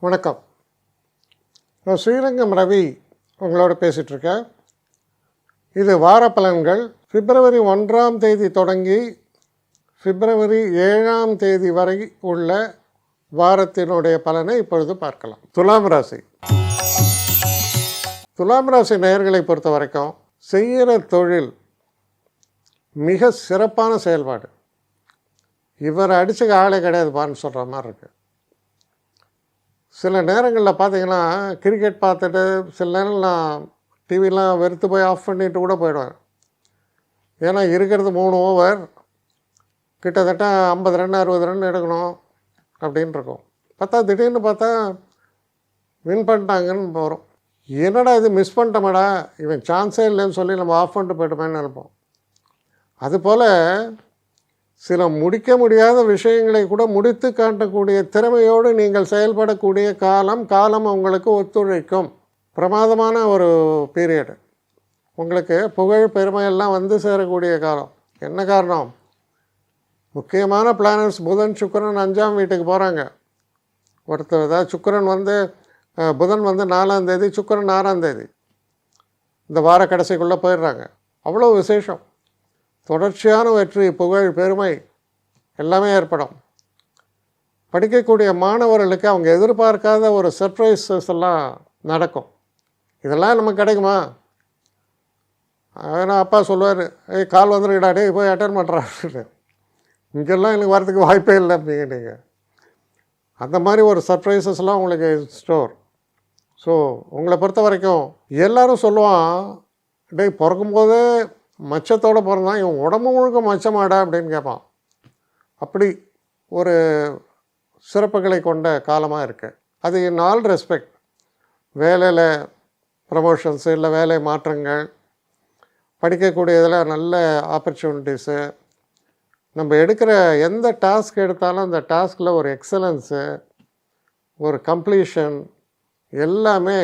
வணக்கம். நான் ஸ்ரீரங்கம் ரவி உங்களோட பேசிகிட்ருக்கேன். இது வார பலன்கள். பிப்ரவரி 1ஆம் தேதி தொடங்கி பிப்ரவரி 7ஆம் தேதி வரை உள்ள வாரத்தினுடைய பலனை இப்பொழுது பார்க்கலாம். துலாம் ராசி. துலாம் ராசி நேயர்களை பொறுத்த வரைக்கும் செய்கிற தொழில் மிக சிறப்பான செயல்பாடு. இவர் அடிச்சுக்க ஆளே கிடையாதுப்பான்னு சொல்கிற மாதிரி இருக்குது. சில நேரங்களில் பார்த்தீங்கன்னா கிரிக்கெட் பார்த்துட்டு சில நேரம் நான் டிவிலாம் வெறுத்து போய் ஆஃப் பண்ணிட்டு கூட போயிடுவேன். ஏன்னா இருக்கிறது 3 ஓவர், கிட்டத்தட்ட 50 ரன் 60 ரன் எடுக்கணும் அப்படின்னு இருக்கும். திடீர்னு பார்த்தா வின் பண்ணிட்டாங்கன்னு போகிறோம். என்னடா இது மிஸ் பண்ணிட்டோமாடா, இவன் சான்ஸே இல்லைன்னு சொல்லி நம்ம ஆஃப் பண்ணிட்டு போய்ட்டோமேன்னு நினைப்போம். அதுபோல் சில முடிக்க முடியாத விஷயங்களை கூட முடித்து காட்டக்கூடிய திறமையோடு நீங்கள் செயல்படக்கூடிய காலம் உங்களுக்கு ஒத்துழைக்கும். பிரமாதமான ஒரு பீரியடு. உங்களுக்கு புகழ் பெருமையெல்லாம் வந்து சேரக்கூடிய காலம். என்ன காரணம்? முக்கியமான பிளானட்ஸ் புதன் சுக்கிரன் 5ஆம் வீட்டுக்கு போகிறாங்க. அதாவது சுக்கிரன் புதன் 4ஆம் தேதி, சுக்கிரன் 6ஆம் தேதி இந்த வார கடைசிக்குள்ளே போயிடுறாங்க. அவ்வளோ விசேஷம். தொடர்ச்சியான வெற்றி, புகழ், பெருமை எல்லாமே ஏற்படும். படிக்கக்கூடிய மாணவர்களுக்கு அவங்க எதிர்பார்க்காத ஒரு சர்ப்ரைசஸ் எல்லாம் நடக்கும். இதெல்லாம் நமக்கு கிடைக்குமா? ஏன்னா அப்பா சொல்லுவார், கால் வந்துருக்கடா, டே போய் அட்டன் பண்ணுறாரு. இங்கெல்லாம் எனக்கு வரதுக்கு வாய்ப்பே இல்லை அப்படிங்க. அந்த மாதிரி ஒரு சர்ப்ரைசஸ்லாம் உங்களுக்கு ஸ்டோர். ஸோ உங்களை பொறுத்த வரைக்கும் எல்லோரும் சொல்லுவான், டே பிறக்கும்போதே மச்சத்தோடு பிறந்தான், இவன் உடம்பு முழுக்க மச்சமாடா அப்படின்னு கேட்பான். அப்படி ஒரு சிறப்புகளை கொண்ட காலமாக இருக்குது. அது இன் ஆல் ரெஸ்பெக்ட். வேலையில் ப்ரமோஷன்ஸு, இல்லை வேலை மாற்றங்கள், படிக்கக்கூடியதில் நல்ல ஆப்பர்ச்சுனிட்டிஸு, நம்ம எடுக்கிற எந்த டாஸ்க் எடுத்தாலும் அந்த டாஸ்கில் ஒரு எக்ஸலன்ஸு, ஒரு கம்ப்ளீஷன் எல்லாமே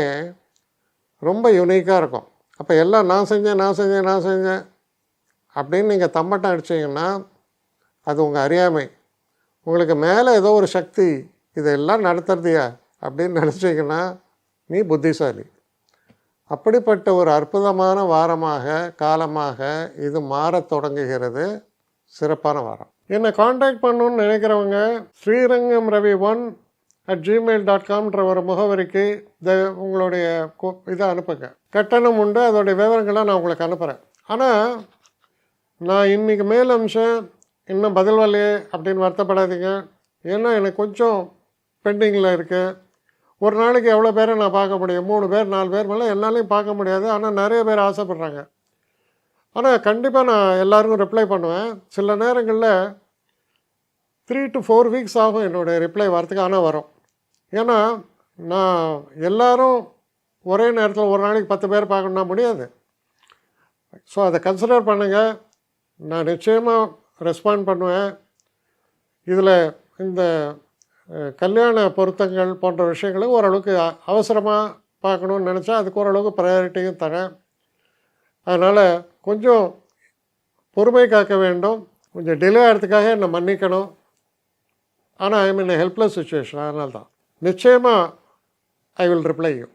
ரொம்ப யூனிக்காக இருக்கும். அப்போ எல்லாம் நான் செஞ்சேன் அப்படின்னு நீங்கள் தம்பட்டம் அடிச்சிங்கன்னா அது உங்கள் அறியாமை. உங்களுக்கு மேலே ஏதோ ஒரு சக்தி இதெல்லாம் நடத்துறதையா அப்படின்னு நினச்சிங்கன்னா நீ புத்திசாலி. அப்படிப்பட்ட ஒரு அற்புதமான வாரமாக காலமாக இது மாறத் தொடங்குகிறது. சிறப்பான வாரம். என்னை காண்டாக்ட் பண்ணணுன்னு நினைக்கிறவங்க ஸ்ரீரங்கம் ரவி 1@gmail.comன்ற ஒரு முகவரிக்கு உங்களுடைய இதை அனுப்புங்க. கட்டணம் உண்டு, அதோடைய விவரங்கள்லாம் நான் உங்களுக்கு அனுப்புகிறேன். ஆனால் நான் இன்றைக்கி மேல் அம்சம் இன்னும் பதில் வரலையே அப்படின்னு வருத்தப்படாதீங்க. ஏன்னா எனக்கு கொஞ்சம் பெண்டிங்கில் இருக்குது. ஒரு நாளைக்கு எவ்வளோ பேரை நான் பார்க்க முடியும்? 3 பேர் 4 பேர் மேலே என்னாலையும் பார்க்க முடியாது. ஆனால் நிறைய பேர் ஆசைப்பட்றாங்க. ஆனால் கண்டிப்பாக நான் எல்லாருக்கும் ரிப்ளை பண்ணுவேன். சில நேரங்களில் 3 to 4 வீக்ஸ் ஆகும் என்னுடைய ரிப்ளை வரத்துக்கு. ஆனால் வரும். ஏன்னா நான் எல்லோரும் ஒரே நேரத்தில் ஒரு நாளைக்கு 10 பேர் பார்க்கணுன்னா முடியாது. ஸோ அதை கன்சிடர் பண்ணுங்கள். நான் நிச்சயமாக ரெஸ்பாண்ட் பண்ணுவேன். இதில் இந்த கல்யாண பொருத்தங்கள் போன்ற விஷயங்களுக்கு ஓரளவுக்கு அவசரமாக பார்க்கணுன்னு நினச்சா அதுக்கு ஓரளவுக்கு ப்ரையாரிட்டியும் தரேன். அதனால் கொஞ்சம் பொறுமை காக்க வேண்டும். கொஞ்சம் டிலே ஆகிறதுக்காக என்னை மன்னிக்கணும். ஆனால் ஐ மீன் ஹெல்ப்லெஸ் சுச்சுவேஷன். அதனால தான் நிச்சயமாக ஐ வில் ரிப்ளை யூ.